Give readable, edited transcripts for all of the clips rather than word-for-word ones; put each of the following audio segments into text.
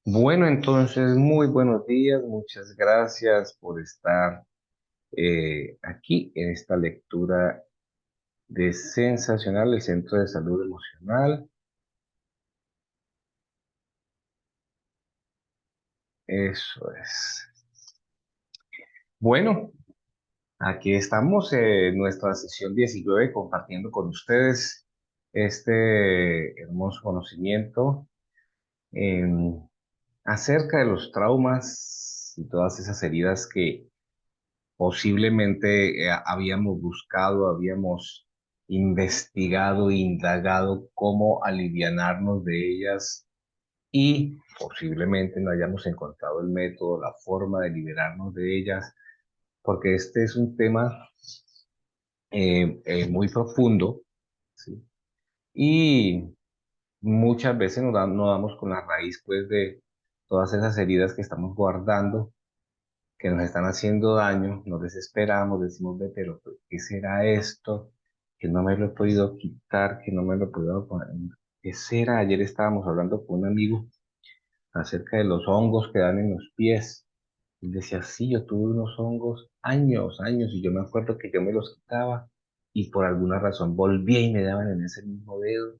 Bueno, entonces, muy buenos días, muchas gracias por estar aquí en esta lectura de Sensacional, el Centro de Salud Emocional. Eso es. Bueno, aquí estamos en nuestra sesión 19 compartiendo con ustedes este hermoso conocimiento em, acerca de los traumas y todas esas heridas que posiblemente habíamos buscado, habíamos investigado, indagado cómo alivianarnos de ellas y posiblemente no hayamos encontrado el método, la forma de liberarnos de ellas, porque este es un tema muy profundo, ¿sí? Y muchas veces no damos con la raíz, pues, de todas esas heridas que estamos guardando que nos están haciendo daño, nos desesperamos, decimos, ve, pero pues, ¿qué será esto? Que no me lo he podido quitar, que no me lo he podido poner. ¿Qué será? Ayer estábamos hablando con un amigo acerca de los hongos que dan en los pies. Y decía, sí, yo tuve unos hongos años, años, y yo me acuerdo que yo me los quitaba y por alguna razón volvía y me daban en ese mismo dedo.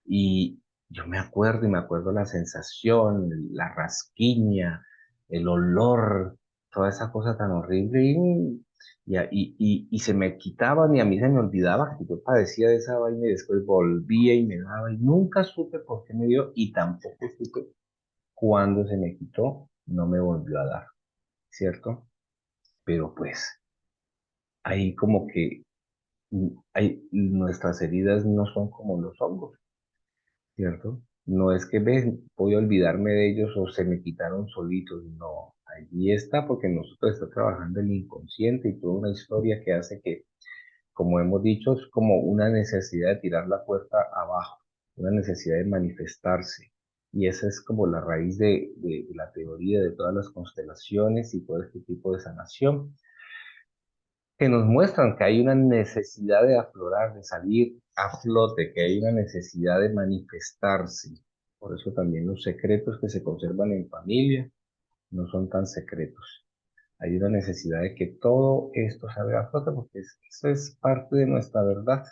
Y yo me acuerdo y me acuerdo la sensación, la rasquiña, el olor, toda esa cosa tan horrible y se me quitaban y a mí se me olvidaba que yo padecía de esa vaina y después volvía y me daba y nunca supe por qué me dio y tampoco supe cuándo se me quitó, no me volvió a dar, ¿cierto? Pero pues ahí como que nuestras heridas no son como los hongos. ¿Cierto? No es que voy a olvidarme de ellos o se me quitaron solitos, no. Allí está porque nosotros está trabajando el inconsciente y toda una historia que hace que, como hemos dicho, es como una necesidad de tirar la puerta abajo, una necesidad de manifestarse. Y esa es como la raíz de la teoría de todas las constelaciones y todo este tipo de sanación que nos muestran que hay una necesidad de aflorar, de salir a flote, que hay una necesidad de manifestarse. Por eso también los secretos que se conservan en familia no son tan secretos. Hay una necesidad de que todo esto salga a flote porque eso es parte de nuestra verdad,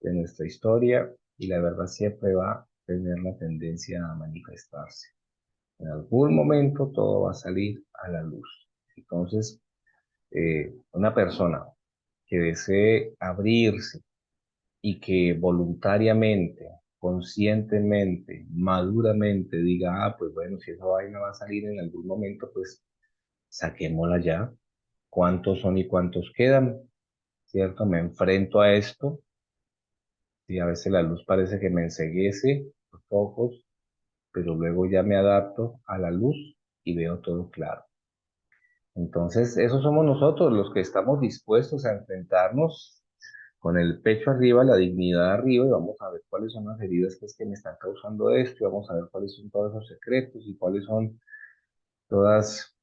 de nuestra historia y la verdad siempre va a tener la tendencia a manifestarse. En algún momento todo va a salir a la luz. Entonces, una persona que desee abrirse y que voluntariamente, conscientemente, maduramente diga, ah, pues bueno, si esa vaina va a salir en algún momento, pues saquémosla ya. ¿Cuántos son y cuántos quedan? ¿Cierto? Me enfrento a esto y a veces la luz parece que me enceguece los ojos, pero luego ya me adapto a la luz y veo todo claro. Entonces, esos somos nosotros los que estamos dispuestos a enfrentarnos con el pecho arriba, la dignidad arriba, y vamos a ver cuáles son las heridas pues, que me están causando esto, y vamos a ver cuáles son todos esos secretos y cuáles son todas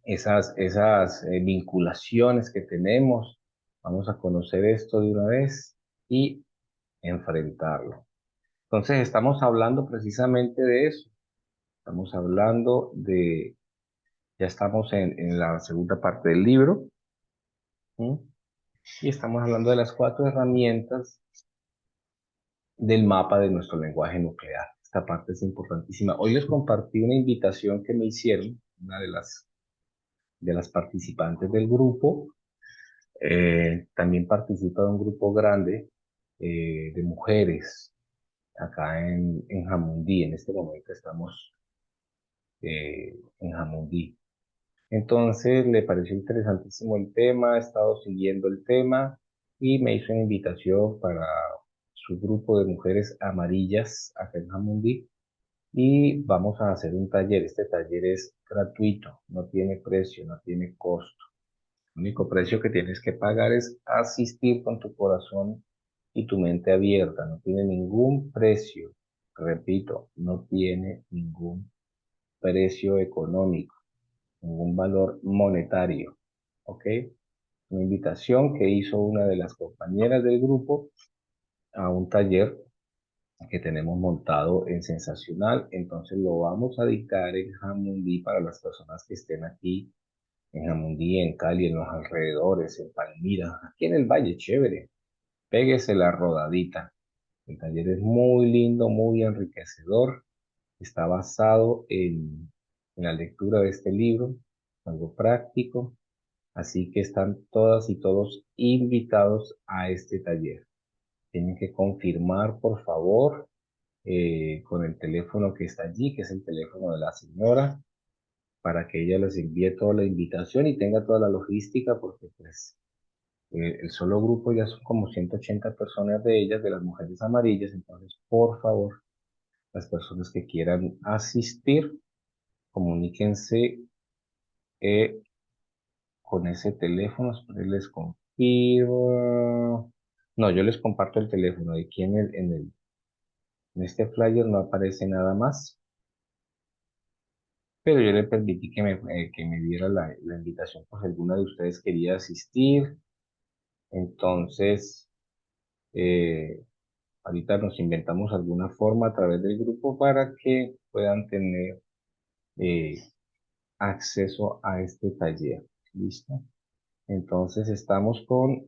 esas vinculaciones que tenemos. Vamos a conocer esto de una vez y enfrentarlo. Entonces, estamos hablando precisamente de eso. Estamos hablando ya estamos en la segunda parte del libro, ¿sí? Y estamos hablando de las 4 herramientas del mapa de nuestro lenguaje nuclear. Esta parte es importantísima. Hoy les compartí una invitación que me hicieron, una de las participantes del grupo. También participa de un grupo grande de mujeres acá en Jamundí. En este momento estamos en Jamundí. Entonces le pareció interesantísimo el tema, ha estado siguiendo el tema y me hizo una invitación para su grupo de mujeres amarillas acá en Jamundí y vamos a hacer un taller. Este taller es gratuito, no tiene precio, no tiene costo. El único precio que tienes que pagar es asistir con tu corazón y tu mente abierta. No tiene ningún precio. Repito, no tiene ningún precio económico, ningún valor monetario. ¿Ok? Una invitación que hizo una de las compañeras del grupo a un taller que tenemos montado en Sensacional. Entonces lo vamos a dictar en Jamundí para las personas que estén aquí en Jamundí, en Cali, en los alrededores, en Palmira, aquí en el Valle, chévere. Péguese la rodadita. El taller es muy lindo, muy enriquecedor. Está basado en la lectura de este libro, algo práctico. Así que están todas y todos invitados a este taller. Tienen que confirmar, por favor, con el teléfono que está allí, que es el teléfono de la señora, para que ella les envíe toda la invitación y tenga toda la logística, porque pues el solo grupo ya son como 180 personas de ellas, de las mujeres amarillas. Entonces, por favor, las personas que quieran asistir, comuníquense eh, con ese teléfono. Esperen, les confirmo. No, yo les comparto el teléfono. Aquí en este flyer no aparece nada más, pero yo le permití que me diera la invitación por si alguna de ustedes quería asistir. Entonces, eh, ahorita nos inventamos alguna forma a través del grupo para que puedan tener eh, acceso a este taller. ¿Listo? Entonces, estamos con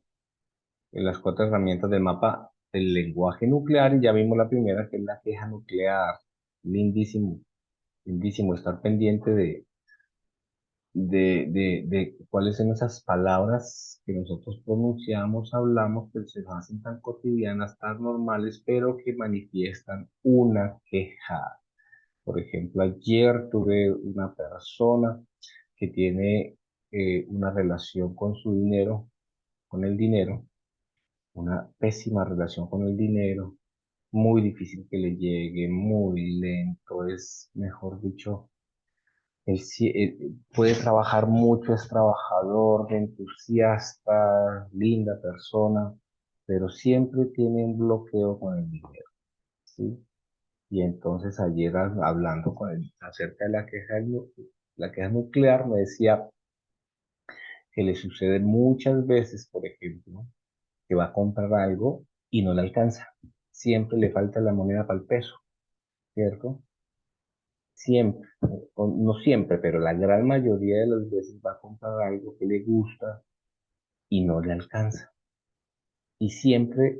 las cuatro herramientas del mapa del lenguaje nuclear y ya vimos la primera, que es la queja nuclear. Lindísimo, lindísimo estar pendiente de cuáles son esas palabras que nosotros pronunciamos, hablamos, que se nos hacen tan cotidianas, tan normales, pero que manifiestan una queja. Por ejemplo, ayer tuve una persona que tiene una relación con su dinero, con el dinero, una pésima relación con el dinero, muy difícil que le llegue, muy lento, es, mejor dicho, puede trabajar mucho, es trabajador, entusiasta, linda persona, pero siempre tiene un bloqueo con el dinero, ¿sí? Y entonces ayer hablando con él acerca de la queja nuclear, me decía que le sucede muchas veces, por ejemplo, que va a comprar algo y no le alcanza. Siempre le falta la moneda para el peso, ¿cierto? Siempre, o no siempre, pero la gran mayoría de las veces va a comprar algo que le gusta y no le alcanza. Y siempre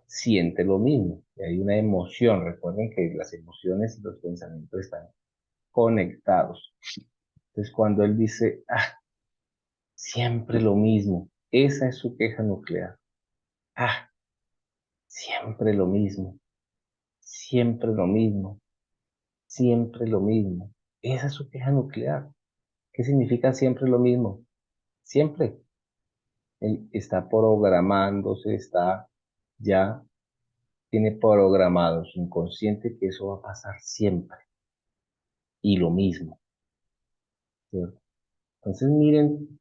siente lo mismo. Y hay una emoción. Recuerden que las emociones y los pensamientos están conectados. Entonces, cuando él dice, ah, siempre lo mismo, esa es su queja nuclear. Ah, siempre lo mismo, siempre lo mismo, siempre lo mismo. Esa es su queja nuclear. ¿Qué significa siempre lo mismo? Siempre. Él está programándose, está ya, tiene programado su inconsciente que eso va a pasar siempre. Y lo mismo, ¿cierto? Entonces miren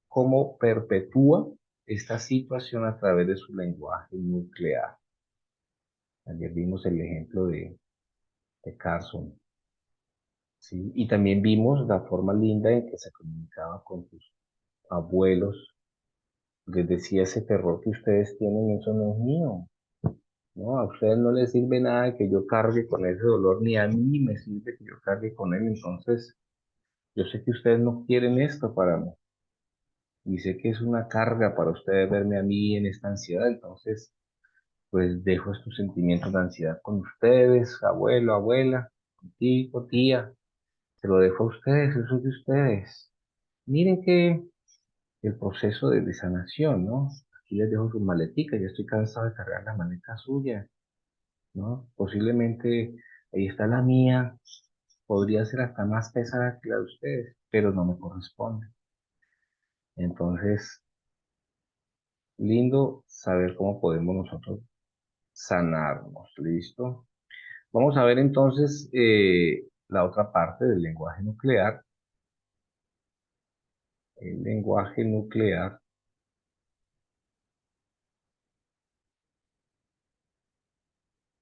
cómo perpetúa esta situación a través de su lenguaje nuclear. Ayer vimos el ejemplo de Carson, ¿sí? Y también vimos la forma linda en que se comunicaba con sus abuelos. Les decía, ese terror que ustedes tienen, eso no es mío. No, a ustedes no les sirve nada que yo cargue con ese dolor, ni a mí me sirve que yo cargue con él. Entonces, yo sé que ustedes no quieren esto para mí. Y sé que es una carga para ustedes verme a mí en esta ansiedad. Entonces, pues dejo estos sentimientos de ansiedad con ustedes, abuelo, abuela, tío, tía. Se lo dejo a ustedes, eso es de ustedes. Miren que el proceso de sanación, ¿no? Aquí les dejo sus maleticas. Ya estoy cansado de cargar las maletas suyas, ¿no? Posiblemente ahí está la mía, podría ser hasta más pesada que la de ustedes, pero no me corresponde. Entonces, lindo saber cómo podemos nosotros sanarnos, ¿listo? Vamos a ver entonces la otra parte del lenguaje nuclear. El lenguaje nuclear,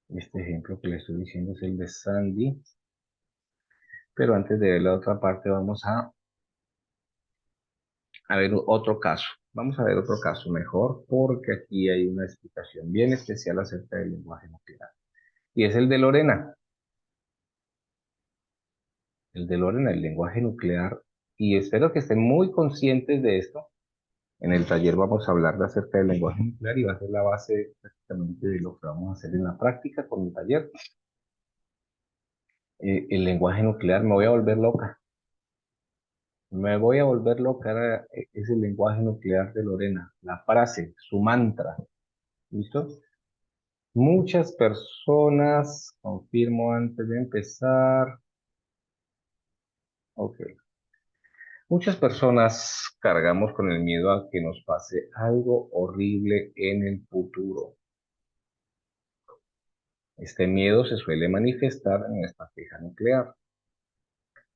este ejemplo que le estoy diciendo es el de Sandy, pero antes de ver la otra parte vamos a ver otro caso. Vamos a ver otro caso mejor porque aquí hay una explicación bien especial acerca del lenguaje nuclear. y es el de Lorena. El de Lorena, el lenguaje nuclear. Y espero que estén muy conscientes de esto. En el taller vamos a hablar de acerca del lenguaje nuclear y va a ser la base prácticamente de lo que vamos a hacer en la práctica con el taller. El lenguaje nuclear, me voy a volver loca. Me voy a volver loca. Es el lenguaje nuclear de Lorena. La frase, su mantra. ¿Listo? Muchas personas, confirmo antes de empezar. Ok. Muchas personas cargamos con el miedo a que nos pase algo horrible en el futuro. Este miedo se suele manifestar en esta queja nuclear.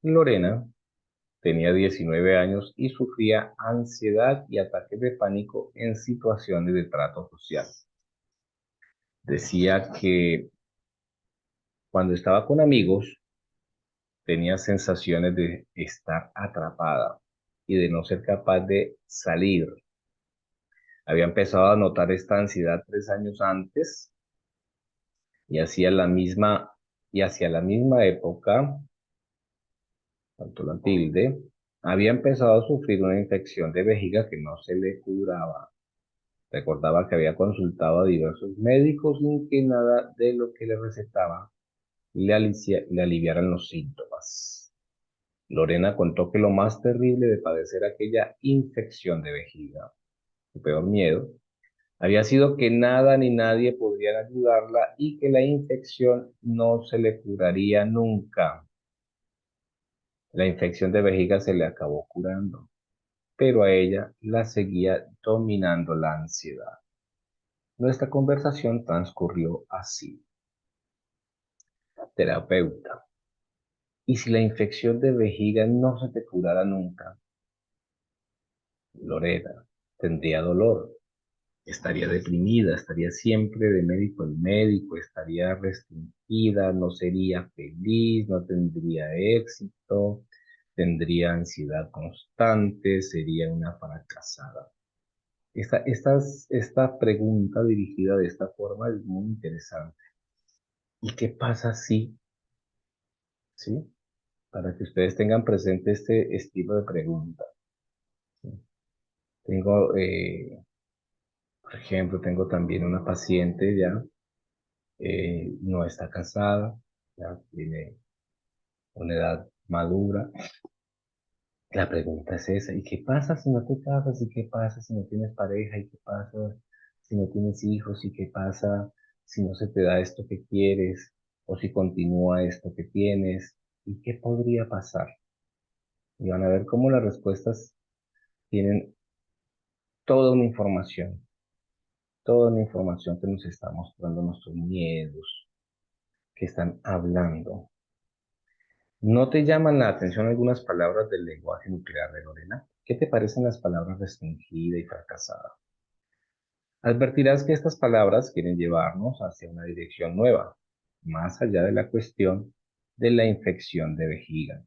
Lorena tenía 19 años y sufría ansiedad y ataques de pánico en situaciones de trato social. Decía que cuando estaba con amigos tenía sensaciones de estar atrapada y de no ser capaz de salir. Había empezado a notar esta ansiedad 3 años antes y hacia la misma época, tanto la tilde, había empezado a sufrir una infección de vejiga que no se le curaba. Recordaba que había consultado a diversos médicos sin que nada de lo que le recetaba le aliviaran los síntomas. Lorena contó que lo más terrible de padecer aquella infección de vejiga, su peor miedo, había sido que nada ni nadie podrían ayudarla y que la infección no se le curaría nunca. La infección de vejiga se le acabó curando, pero a ella la seguía dominando la ansiedad. Nuestra conversación transcurrió así. Terapeuta, ¿y si la infección de vejiga no se te curara nunca? Lorena, tendría dolor, estaría deprimida, estaría siempre de médico en médico, estaría restringida, no sería feliz, no tendría éxito, tendría ansiedad constante, sería una fracasada. Esta pregunta dirigida de esta forma es muy interesante. ¿Y qué pasa si, sí? Para que ustedes tengan presente este estilo de pregunta. ¿Sí? Tengo, por ejemplo, tengo también una paciente ya, no está casada, ya tiene una edad madura. La pregunta es esa, ¿y qué pasa si no te casas? ¿Y qué pasa si no tienes pareja? ¿Y qué pasa si no tienes hijos? ¿Y qué pasa si no se te da esto que quieres? ¿O si continúa esto que tienes? ¿Y qué podría pasar? Y van a ver cómo las respuestas tienen toda toda una información que nos está mostrando nuestros miedos, que están hablando. ¿No te llaman la atención algunas palabras del lenguaje nuclear de Lorena? ¿Qué te parecen las palabras restringida y fracasada? Advertirás que estas palabras quieren llevarnos hacia una dirección nueva, más allá de la cuestión de la infección de vejiga.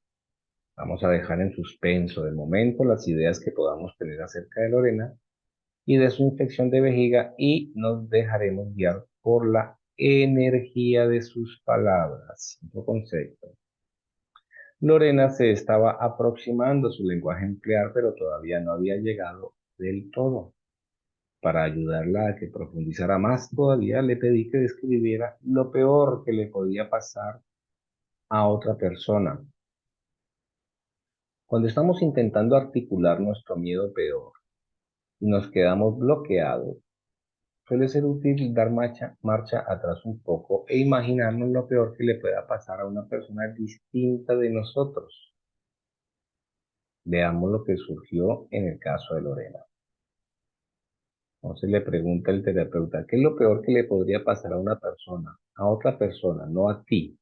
Vamos a dejar en suspenso de momento las ideas que podamos tener acerca de Lorena y de su infección de vejiga y nos dejaremos guiar por la energía de sus palabras. Otro concepto. Lorena se estaba aproximando a su lenguaje nuclear, pero todavía no había llegado del todo. Para ayudarla a que profundizara más todavía, le pedí que describiera lo peor que le podía pasar a otra persona. Cuando estamos intentando articular nuestro miedo peor y nos quedamos bloqueados, suele ser útil dar marcha atrás un poco e imaginarnos lo peor que le pueda pasar a una persona distinta de nosotros. Veamos lo que surgió en el caso de Lorena. Entonces le pregunta el terapeuta, ¿qué es lo peor que le podría pasar a una persona, a otra persona, no a ti?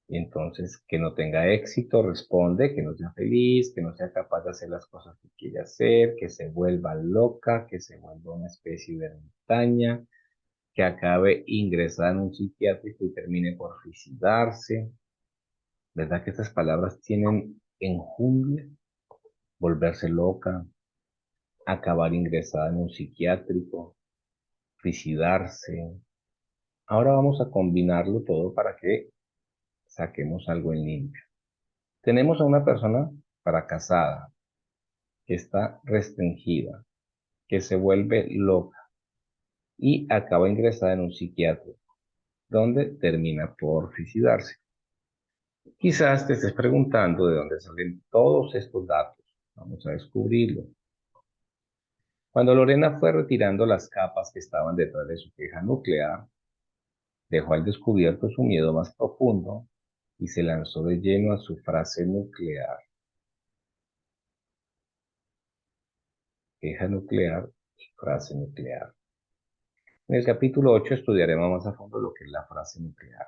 Y entonces, que no tenga éxito, responde, que no sea feliz, que no sea capaz de hacer las cosas que quiere hacer, que se vuelva loca, que se vuelva una especie de ermitaña, que acabe ingresada en un psiquiátrico y termine por suicidarse. ¿Verdad que estas palabras tienen enjundia? Volverse loca, acabar ingresada en un psiquiátrico, suicidarse. Ahora vamos a combinarlo todo para que saquemos algo en limpio. Tenemos a una persona fracasada, que está restringida, que se vuelve loca y acaba ingresada en un psiquiatra, donde termina por suicidarse. Quizás te estés preguntando de dónde salen todos estos datos. Vamos a descubrirlo. Cuando Lorena fue retirando las capas que estaban detrás de su queja nuclear, dejó al descubierto su miedo más profundo y se lanzó de lleno a su frase nuclear. Queja nuclear y frase nuclear. En el capítulo 8 estudiaremos más a fondo lo que es la frase nuclear.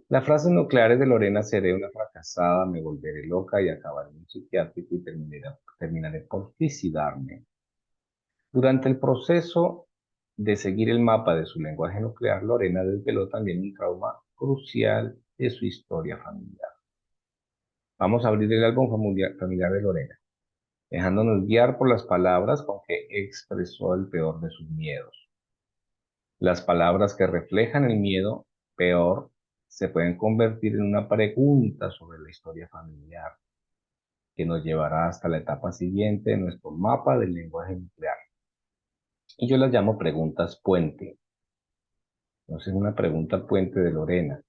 Las frases nucleares de Lorena: seré una fracasada, me volveré loca y acabaré en un psiquiátrico y terminaré por suicidarme. Durante el proceso de seguir el mapa de su lenguaje nuclear, Lorena desveló también un trauma crucial de su historia familiar. Vamos a abrir el álbum familiar de Lorena, dejándonos guiar por las palabras con que expresó el peor de sus miedos. Las palabras que reflejan el miedo peor se pueden convertir en una pregunta sobre la historia familiar, que nos llevará hasta la etapa siguiente de nuestro mapa del lenguaje nuclear. Y yo las llamo preguntas puente. Entonces, una pregunta puente de Lorena.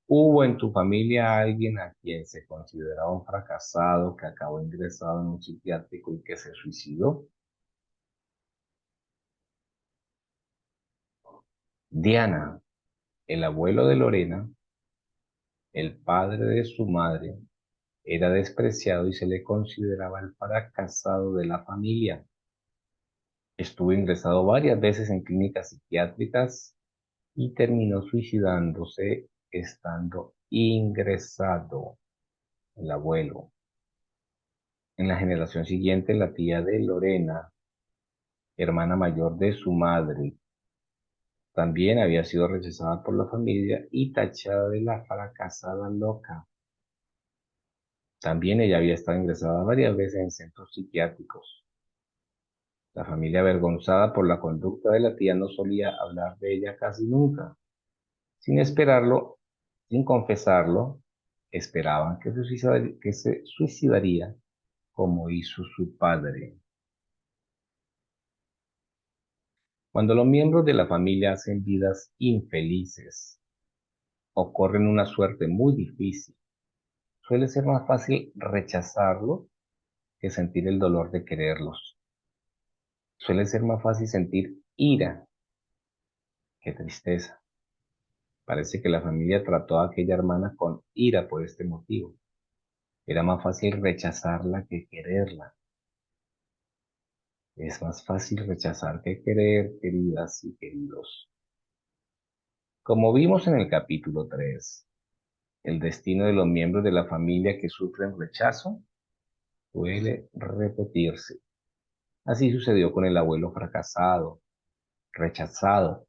¿Hubo en tu familia alguien a quien se consideraba un fracasado que acabó ingresado en un psiquiátrico y que se suicidó? Diana, el abuelo de Lorena, el padre de su madre, era despreciado y se le consideraba el fracasado de la familia. Estuvo ingresado varias veces en clínicas psiquiátricas y terminó suicidándose estando ingresado, el abuelo. En la generación siguiente, la tía de Lorena, hermana mayor de su madre, también había sido rechazada por la familia y tachada de la fracasada loca. También ella había estado ingresada varias veces en centros psiquiátricos. La familia, avergonzada por la conducta de la tía, no solía hablar de ella casi nunca. Sin esperarlo, sin confesarlo, esperaban que se suicidaría como hizo su padre. Cuando los miembros de la familia hacen vidas infelices o corren una suerte muy difícil, suele ser más fácil rechazarlo que sentir el dolor de quererlos. Suele ser más fácil sentir ira que tristeza. Parece que la familia trató a aquella hermana con ira por este motivo. Era más fácil rechazarla que quererla. Es más fácil rechazar que querer, queridas y queridos. Como vimos en el capítulo 3, el destino de los miembros de la familia que sufren rechazo suele repetirse. Así sucedió con el abuelo fracasado, rechazado,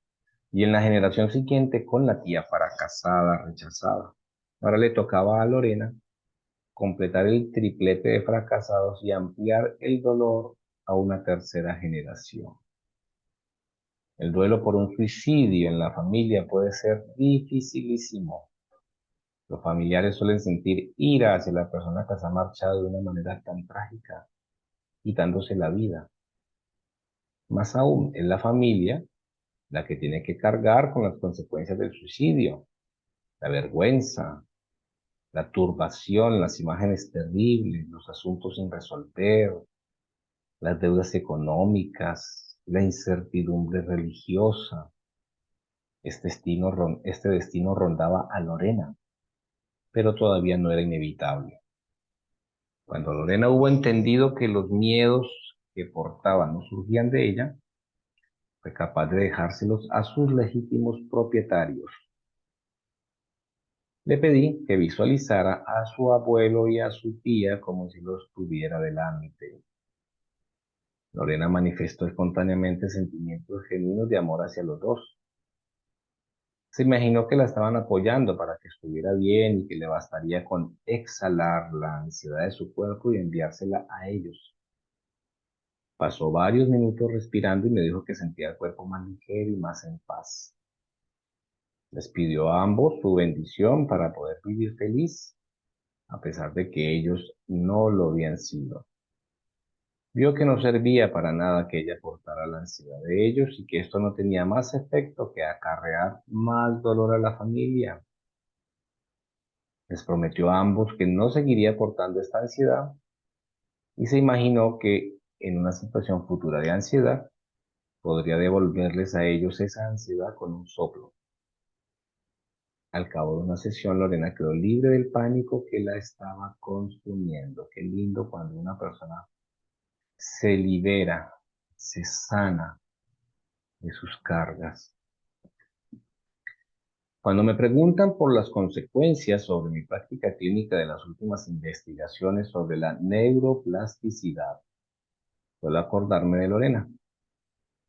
y en la generación siguiente con la tía fracasada, rechazada. Ahora le tocaba a Lorena completar el triplete de fracasados y ampliar el dolor a una tercera generación. El duelo por un suicidio en la familia puede ser dificilísimo. Los familiares suelen sentir ira hacia la persona que se ha marchado de una manera tan trágica, quitándose la vida. Más aún, es la familia la que tiene que cargar con las consecuencias del suicidio, la vergüenza, la turbación, las imágenes terribles, los asuntos sin resolver, las deudas económicas, la incertidumbre religiosa. Este destino rondaba a Lorena, pero todavía no era inevitable. Cuando Lorena hubo entendido que los miedos que portaba no surgían de ella, fue capaz de dejárselos a sus legítimos propietarios. Le pedí que visualizara a su abuelo y a su tía como si los tuviera delante. Lorena manifestó espontáneamente sentimientos genuinos de amor hacia los dos. Se imaginó que la estaban apoyando para que estuviera bien y que le bastaría con exhalar la ansiedad de su cuerpo y enviársela a ellos. Pasó varios minutos respirando y me dijo que sentía el cuerpo más ligero y más en paz. Les pidió a ambos su bendición para poder vivir feliz, a pesar de que ellos no lo habían sido. Vio que no servía para nada que ella portara la ansiedad de ellos y que esto no tenía más efecto que acarrear más dolor a la familia. Les prometió a ambos que no seguiría portando esta ansiedad y se imaginó que en una situación futura de ansiedad podría devolverles a ellos esa ansiedad con un soplo. Al cabo de una sesión, Lorena quedó libre del pánico que la estaba consumiendo. Qué lindo cuando una persona se libera, se sana de sus cargas. Cuando me preguntan por las consecuencias sobre mi práctica clínica de las últimas investigaciones sobre la neuroplasticidad, suelo acordarme de Lorena.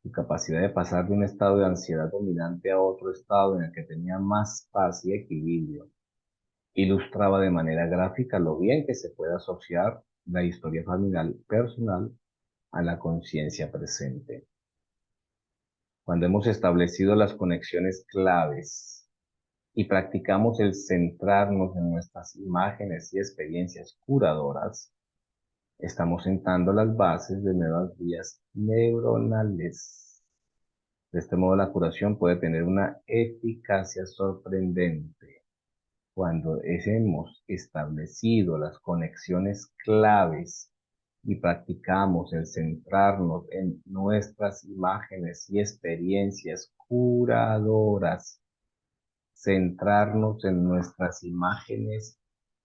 Su capacidad de pasar de un estado de ansiedad dominante a otro estado en el que tenía más paz y equilibrio ilustraba de manera gráfica lo bien que se puede asociar la historia familiar personal a la conciencia presente. Cuando hemos establecido las conexiones claves y practicamos el centrarnos en nuestras imágenes y experiencias curadoras, estamos sentando las bases de nuevas vías neuronales. De este modo, la curación puede tener una eficacia sorprendente. Cuando hemos establecido las conexiones claves y practicamos el centrarnos en nuestras imágenes y experiencias curadoras, centrarnos en nuestras imágenes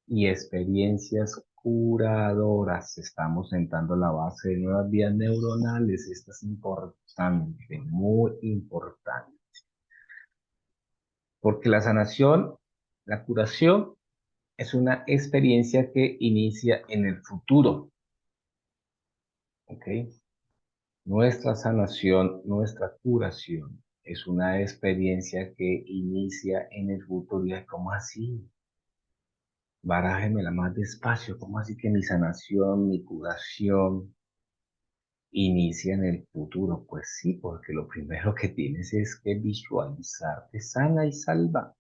y experiencias curadoras, estamos sentando la base de nuevas vías neuronales. Esto es importante, muy importante, porque la sanación, la curación, es una experiencia que inicia en el futuro, ¿ok? Nuestra sanación, nuestra curación, es una experiencia que inicia en el futuro. ¿Y cómo así? Barájemela más despacio. ¿Cómo así que mi sanación, mi curación inicia en el futuro? Pues sí, porque lo primero que tienes es que visualizarte sana y salva.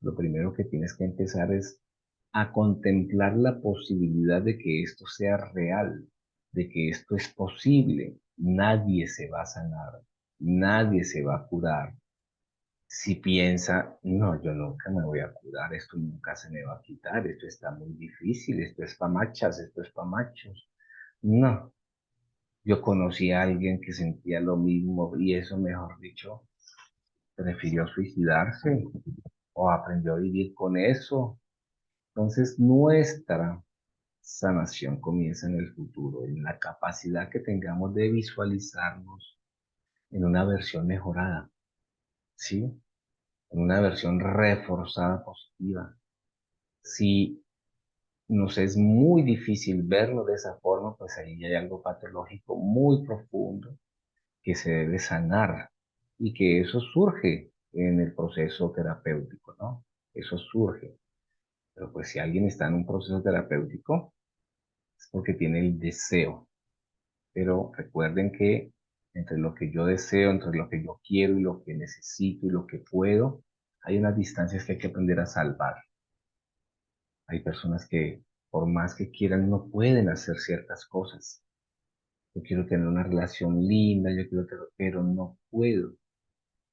Lo primero que tienes que empezar es a contemplar la posibilidad de que esto sea real, de que esto es posible. Nadie se va a sanar, nadie se va a curar. Si piensa, no, yo nunca me voy a curar, esto nunca se me va a quitar, esto está muy difícil, esto es pa' machas, esto es pa' machos. No, yo conocí a alguien que sentía lo mismo y eso, mejor dicho, prefirió suicidarse o aprendió a vivir con eso. Entonces, nuestra sanación comienza en el futuro, en la capacidad que tengamos de visualizarnos en una versión mejorada, ¿sí? En una versión reforzada positiva. Si nos es muy difícil verlo de esa forma, pues ahí hay algo patológico muy profundo que se debe sanar y que eso surge en el proceso terapéutico, ¿no? Eso surge. Pero pues si alguien está en un proceso terapéutico, es porque tiene el deseo. Pero recuerden que entre lo que yo deseo, entre lo que yo quiero y lo que necesito y lo que puedo, hay unas distancias que hay que aprender a salvar. Hay personas que por más que quieran no pueden hacer ciertas cosas. Yo quiero tener una relación linda, pero no puedo.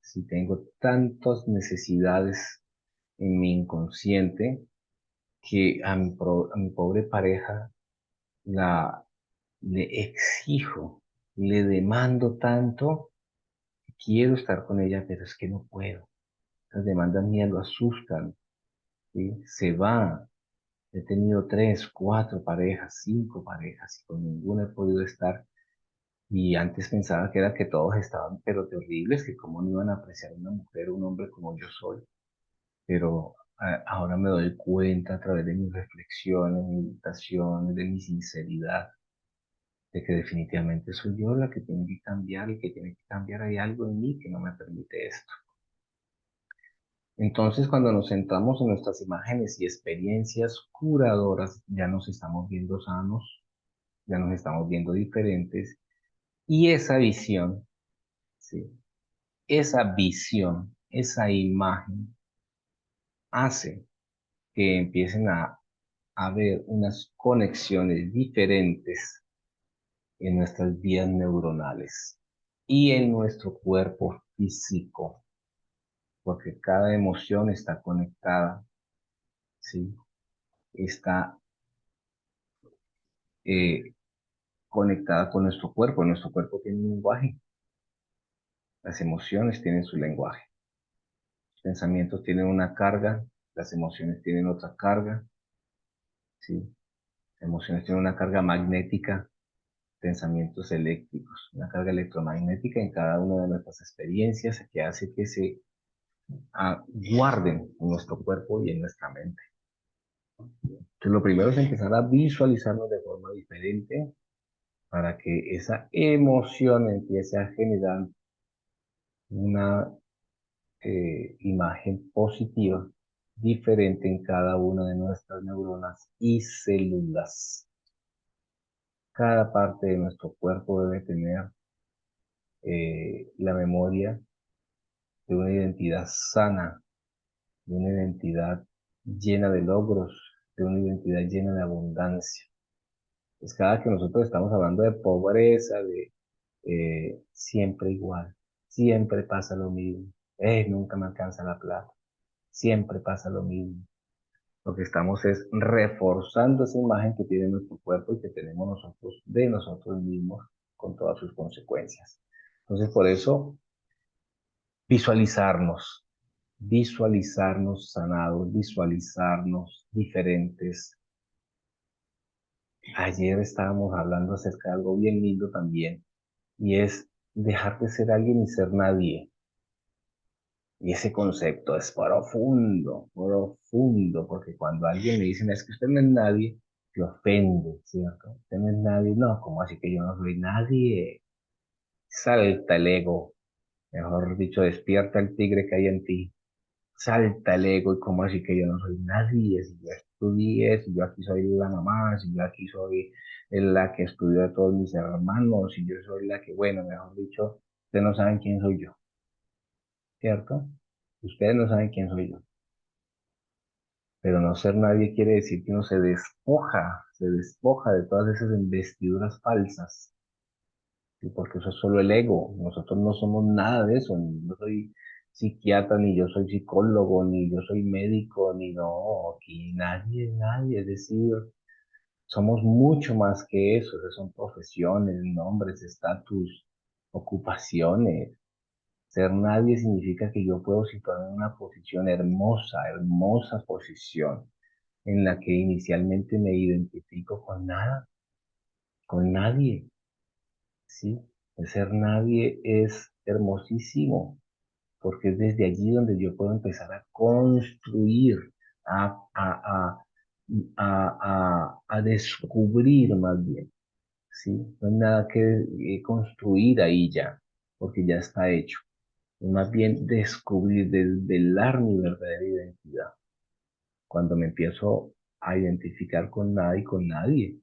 Si tengo tantas necesidades en mi inconsciente que a mi pobre pareja la le exijo, le demando tanto, que quiero estar con ella, pero es que no puedo. Las demandas mías lo asustan, ¿sí? Se va. He tenido 3, 4 parejas, 5 parejas, y con ninguna he podido estar. Y antes pensaba que era que todos estaban, pero terribles, que cómo no iban a apreciar a una mujer o un hombre como yo soy. Pero ahora me doy cuenta a través de mis reflexiones, mis meditaciones, de mi sinceridad, de que definitivamente soy yo la que tiene que cambiar y que tiene que cambiar. Hay algo en mí que no me permite esto. Entonces, cuando nos centramos en nuestras imágenes y experiencias curadoras, ya nos estamos viendo sanos, ya nos estamos viendo diferentes y esa visión, ¿sí? Esa visión esa imagen hace que empiecen a haber unas conexiones diferentes en nuestras vías neuronales y en nuestro cuerpo físico, porque cada emoción está conectada, ¿sí? Está eh, conectada con nuestro cuerpo. Nuestro cuerpo tiene un lenguaje, las emociones tienen su lenguaje, los pensamientos tienen una carga, las emociones tienen otra carga, ¿sí? Las emociones tienen una carga magnética, pensamientos eléctricos, una carga electromagnética en cada una de nuestras experiencias que hace que se guarden en nuestro cuerpo y en nuestra mente. Entonces, lo primero es empezar a visualizarnos de forma diferente para que esa emoción empiece a generar una imagen positiva diferente en cada una de nuestras neuronas y células. Cada parte de nuestro cuerpo debe tener la memoria de una identidad sana, de una identidad llena de logros, de una identidad llena de abundancia. Pues cada que nosotros estamos hablando de pobreza, de siempre igual, siempre pasa lo mismo, nunca me alcanza la plata, siempre pasa lo mismo. Lo que estamos es reforzando esa imagen que tiene nuestro cuerpo y que tenemos nosotros de nosotros mismos con todas sus consecuencias. Entonces, por eso, visualizarnos, visualizarnos sanados, visualizarnos diferentes. Ayer estábamos hablando acerca de algo bien lindo también, y es dejar de ser alguien y ser nadie. Y ese concepto es profundo, profundo, porque cuando a alguien le dicen es que usted no es nadie, te ofende, ¿cierto? Usted no es nadie, no, ¿cómo así que yo no soy nadie? Salta el ego, mejor dicho, despierta el tigre que hay en ti. Salta el ego y cómo así que yo no soy nadie, si yo estudié, si yo aquí soy la mamá, si yo aquí soy la que estudió de todos mis hermanos, si yo soy la que, bueno, mejor dicho, ustedes no saben quién soy yo, ¿cierto? Ustedes no saben quién soy yo. Pero no ser nadie quiere decir que uno se despoja de todas esas investiduras falsas, ¿sí? Porque eso es solo el ego. Nosotros no somos nada de eso. Ni yo soy psiquiatra, ni yo soy psicólogo, ni yo soy médico, ni no. Aquí nadie es nadie. Es decir, somos mucho más que eso. Esas son profesiones, nombres, estatus, ocupaciones. Ser nadie significa que yo puedo situarme en una posición hermosa, hermosa posición en la que inicialmente me identifico con nada, con nadie, ¿sí? El ser nadie es hermosísimo, porque es desde allí donde yo puedo empezar a construir, a, a, a descubrir más bien, ¿sí? No hay nada que construir ahí ya, porque ya está hecho. Es más bien descubrir, desvelar mi verdadera identidad. Cuando me empiezo a identificar con nada y con nadie.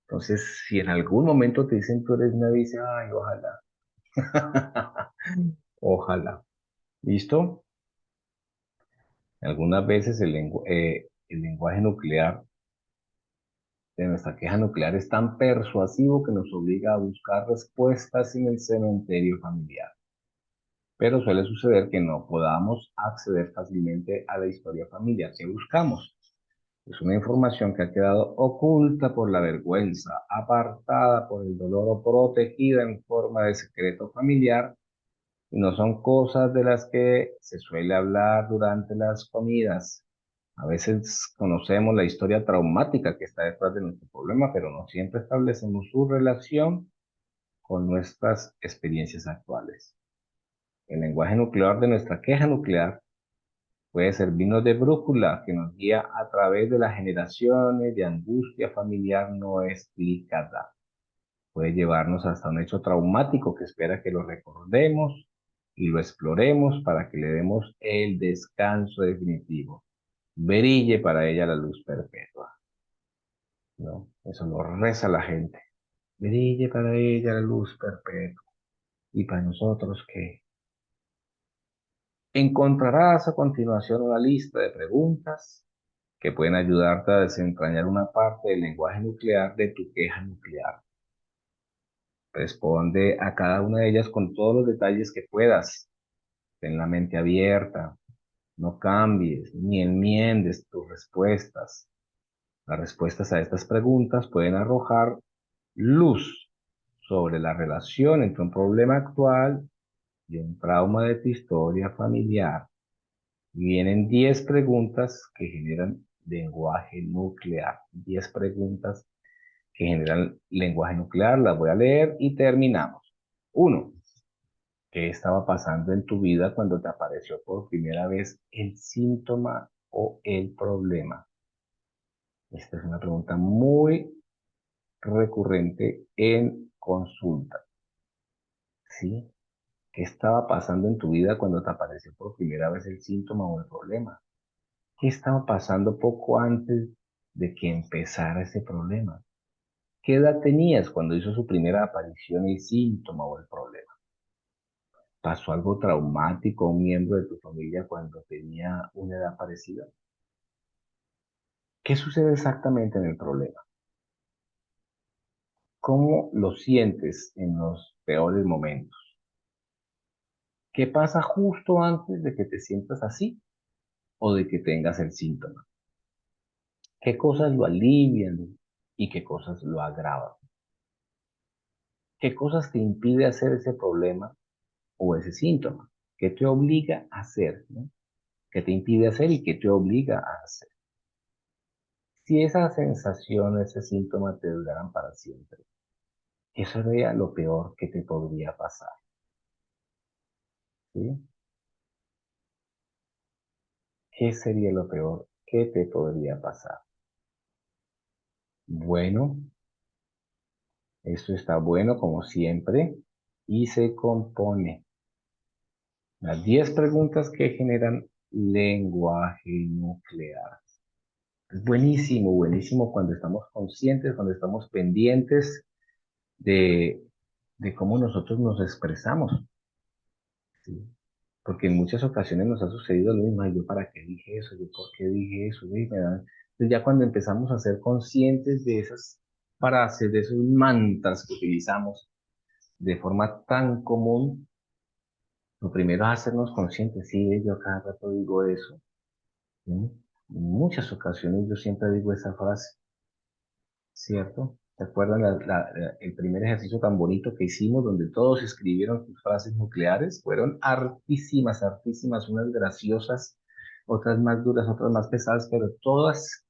Entonces, si en algún momento te dicen tú eres nadie, dice, ay, ojalá. Ojalá. ¿Listo? Algunas veces el lenguaje nuclear de nuestra queja nuclear es tan persuasivo que nos obliga a buscar respuestas en el cementerio familiar. Pero suele suceder que no podamos acceder fácilmente a la historia familiar que buscamos. Es una información que ha quedado oculta por la vergüenza, apartada por el dolor o protegida en forma de secreto familiar, y no son cosas de las que se suele hablar durante las comidas. A veces conocemos la historia traumática que está detrás de nuestro problema, pero no siempre establecemos su relación con nuestras experiencias actuales. El lenguaje nuclear de nuestra queja nuclear puede servirnos de brújula que nos guía a través de las generaciones de angustia familiar no explicada. Puede llevarnos hasta un hecho traumático que espera que lo recordemos y lo exploremos para que le demos el descanso definitivo. Brille para ella la luz perpetua, ¿no? Eso lo reza la gente. Brille para ella la luz perpetua. ¿Y para nosotros qué? Encontrarás a continuación una lista de preguntas que pueden ayudarte a desentrañar una parte del lenguaje nuclear de tu queja nuclear. Responde a cada una de ellas con todos los detalles que puedas. Ten la mente abierta, no cambies ni enmiendes tus respuestas. Las respuestas a estas preguntas pueden arrojar luz sobre la relación entre un problema actual y un trauma de tu historia familiar. Vienen 10 preguntas que generan lenguaje nuclear. 10 preguntas que generan lenguaje nuclear. Las voy a leer y terminamos. 1. ¿Qué estaba pasando en tu vida cuando te apareció por primera vez el síntoma o el problema? Esta es una pregunta muy recurrente en consulta, ¿sí? ¿Qué estaba pasando en tu vida cuando te apareció por primera vez el síntoma o el problema? ¿Qué estaba pasando poco antes de que empezara ese problema? ¿Qué edad tenías cuando hizo su primera aparición el síntoma o el problema? ¿Pasó algo traumático a un miembro de tu familia cuando tenía una edad parecida? ¿Qué sucede exactamente en el problema? ¿Cómo lo sientes en los peores momentos? ¿Qué pasa justo antes de que te sientas así o de que tengas el síntoma? ¿Qué cosas lo alivian y qué cosas lo agravan? ¿Qué cosas te impide hacer ese problema o ese síntoma? ¿Qué te obliga a hacer? ¿No? ¿Qué te impide hacer y qué te obliga a hacer? Si esa sensación, ese síntoma te duraran para siempre, eso sería lo peor que te podría pasar, ¿sí? ¿Qué sería lo peor que te podría pasar? Bueno, esto está bueno como siempre y se compone. Las 10 preguntas que generan lenguaje nuclear. Es buenísimo, buenísimo cuando estamos conscientes, cuando estamos pendientes de, de cómo nosotros nos expresamos, ¿sí? Porque en muchas ocasiones nos ha sucedido lo mismo: "Ay, ¿yo para qué dije eso? ¿Yo por qué dije eso?". Uy, entonces ya cuando empezamos a ser conscientes de esas frases, de esos mantras que utilizamos de forma tan común, lo primero es hacernos conscientes. Sí, yo cada rato digo eso, ¿sí? En muchas ocasiones yo siempre digo esa frase, ¿cierto? ¿Se acuerdan el primer ejercicio tan bonito que hicimos donde todos escribieron sus frases nucleares? Fueron hartísimas, hartísimas, unas graciosas, otras más duras, otras más pesadas, pero todas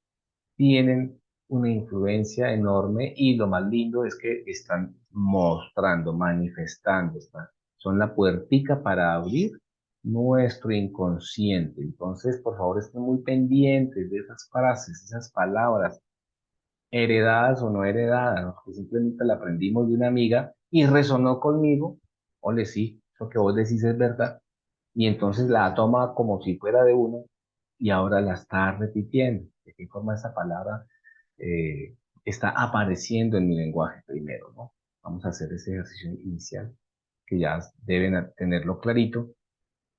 tienen una influencia enorme y lo más lindo es que están mostrando, manifestando, son la puertica para abrir nuestro inconsciente. Entonces, por favor, estén muy pendientes de esas frases, esas palabras heredadas o no heredadas, que simplemente la aprendimos de una amiga y resonó conmigo. Ole, sí, lo que vos decís es verdad. Y entonces la toma como si fuera de uno y ahora la está repitiendo. ¿De qué forma esa palabra está apareciendo en mi lenguaje primero, ¿no? Vamos a hacer ese ejercicio inicial, que ya deben tenerlo clarito.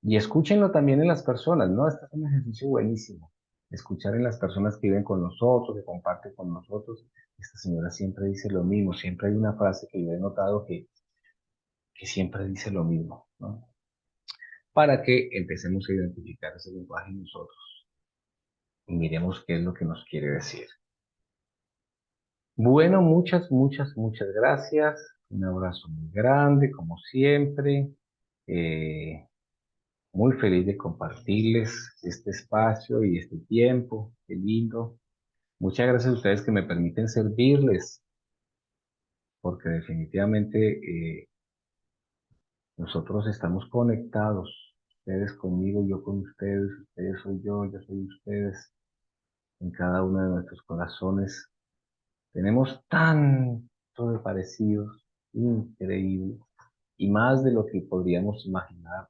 Y escúchenlo también en las personas, ¿no? Este es un ejercicio buenísimo. Escuchar en las personas que viven con nosotros, que comparten con nosotros. Esta señora siempre dice lo mismo, siempre hay una frase que yo he notado que siempre dice lo mismo, ¿no? Para que empecemos a identificar ese lenguaje en nosotros y miremos qué es lo que nos quiere decir. Bueno, muchas, muchas, muchas gracias. Un abrazo muy grande, como siempre. Eh, Muy feliz de compartirles este espacio y este tiempo. Qué lindo. Muchas gracias a ustedes que me permiten servirles, porque definitivamente nosotros estamos conectados. Ustedes conmigo, yo con ustedes, ustedes soy yo soy ustedes, en cada uno de nuestros corazones. Tenemos tanto de parecidos, increíble, y más de lo que podríamos imaginar.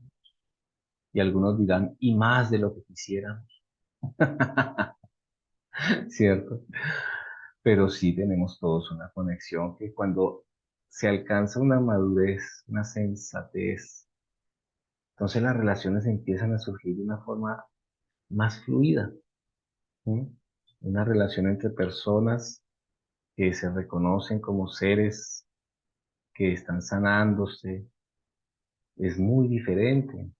Y algunos dirán, y más de lo que quisiéramos, ¿cierto? Pero sí tenemos todos una conexión que cuando se alcanza una madurez, una sensatez, Entonces las relaciones empiezan a surgir de una forma más fluida. ¿Sí? Una relación entre personas que se reconocen como seres que están sanándose es muy diferente,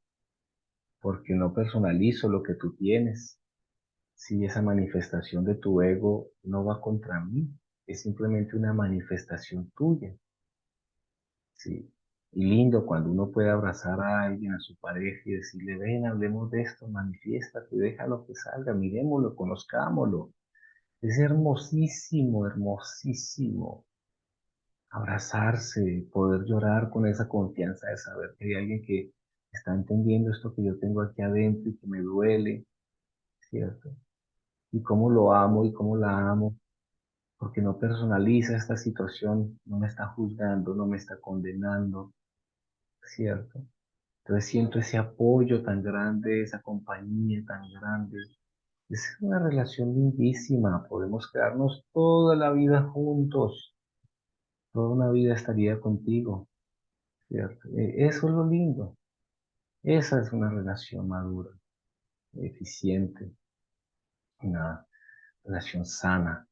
porque no personalizo lo que tú tienes. Si esa manifestación de tu ego no va contra mí, es simplemente una manifestación tuya. Sí. Y lindo cuando uno puede abrazar a alguien, a su pareja y decirle, ven, hablemos de esto, manifiéstate, déjalo que salga, miremoslo, conozcámoslo. Es hermosísimo, hermosísimo abrazarse, poder llorar con esa confianza de saber que hay alguien que está entendiendo esto que yo tengo aquí adentro y que me duele, ¿cierto? Y cómo lo amo y cómo la amo, porque no personaliza esta situación, no me está juzgando, no me está condenando, ¿cierto? Entonces siento ese apoyo tan grande, esa compañía tan grande. Es una relación lindísima, podemos quedarnos toda la vida juntos, toda una vida estaría contigo, ¿cierto? Eso es lo lindo. Esa es una relación madura, eficiente, una relación sana.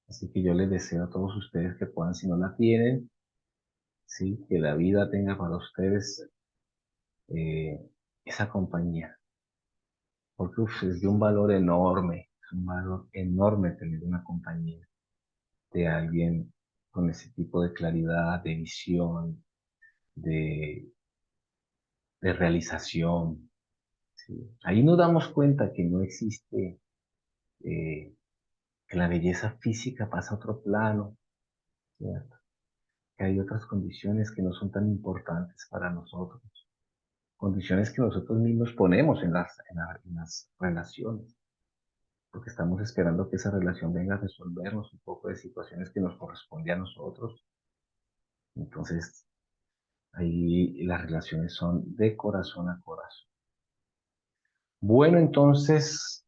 Así que yo les deseo a todos ustedes que puedan, si no la tienen, sí, que la vida tenga para ustedes eh, esa compañía, porque uf, es de un valor enorme, es un valor enorme tener una compañía de alguien con ese tipo de claridad, de visión, de, de realización. ¿Sí? Ahí nos damos cuenta que no existe, eh, que la belleza física pasa a otro plano, ¿cierto? Que hay otras condiciones que no son tan importantes para nosotros, condiciones que nosotros mismos ponemos en las relaciones, porque estamos esperando que esa relación venga a resolvernos un poco de situaciones que nos corresponde a nosotros. Entonces, ahí las relaciones son de corazón a corazón. Bueno, entonces,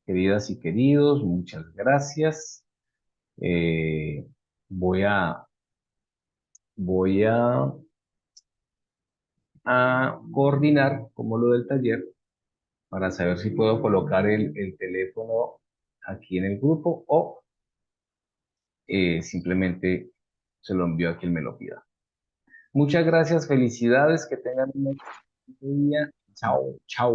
queridas y queridos, muchas gracias. Eh, voy a, voy a coordinar como lo del taller para saber si puedo colocar el teléfono aquí en el grupo o simplemente se lo envío a quien me lo pida. Muchas gracias, felicidades, que tengan un excelente día. Chao, chao.